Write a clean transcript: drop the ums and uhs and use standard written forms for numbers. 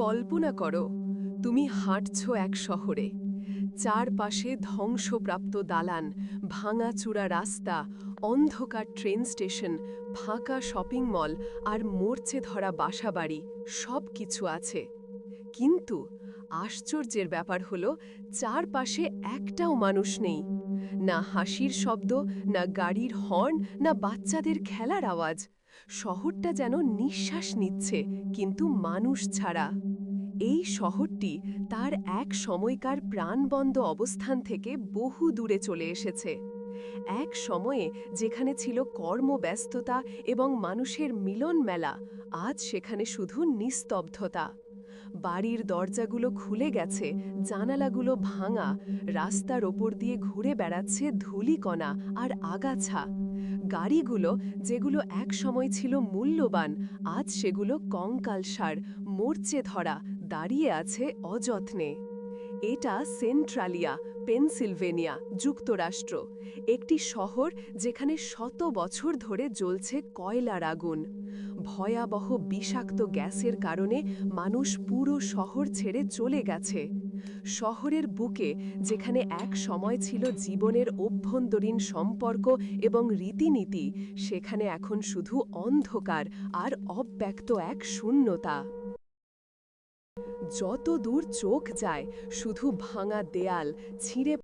কল্পনা করো, তুমি হাঁটছ এক শহরে। চারপাশে ধ্বংসপ্রাপ্ত দালান, ভাঙাচূড়া রাস্তা, অন্ধকার ট্রেন স্টেশন, ফাঁকা শপিং মল আর মরচে ধরা বাসাবাড়ি সব কিছু আছে। কিন্তু আশ্চর্যের ব্যাপার হলো, চারপাশে একটাও মানুষ নেই। না হাসির শব্দ, না গাড়ির হর্ন, না বাচ্চাদের খেলার আওয়াজ। শহরটা যেন নিঃশ্বাস নিচ্ছে, কিন্তু মানুষ ছাড়া। এই শহরটি তার এক সময়কার প্রাণবন্ত অবস্থান থেকে বহু দূরে চলে এসেছে। এক সময়ে যেখানে ছিল কর্মব্যস্ততা এবং মানুষের মিলন মেলা, আজ সেখানে শুধু নিস্তব্ধতা। বাড়ির দরজাগুলো খুলে গেছে, জানালাগুলো ভাঙা, রাস্তার ওপর দিয়ে ঘুরে বেড়াচ্ছে ধূলিকণা আর আগাছা। গাড়িগুলো, যেগুলো এক সময় ছিল মূল্যবান, আজ সেগুলো কঙ্কালসার, মরচে ধরা, দাঁড়িয়ে আছে অযত্নে। এটা সেন্ট্রালিয়া, পেনসিলভেনিয়া, যুক্তরাষ্ট্র। একটি শহর যেখানে শত বছর ধরে জ্বলছে কয়লার আগুন। ভয়াবহ বিষাক্ত গ্যাসের কারণে মানুষ পুরো শহর ছেড়ে চলে গেছে। শহরের বুকে, যেখানে এক সময় ছিল জীবনের অভ্যন্তরীণ সম্পর্ক এবং রীতিনীতি, সেখানে এখন শুধু অন্ধকার আর অব্যক্ত এক শূন্যতা। যত দূর চোখ যায়, শুধু ভাঙা দেয়াল, ছিঁড়ে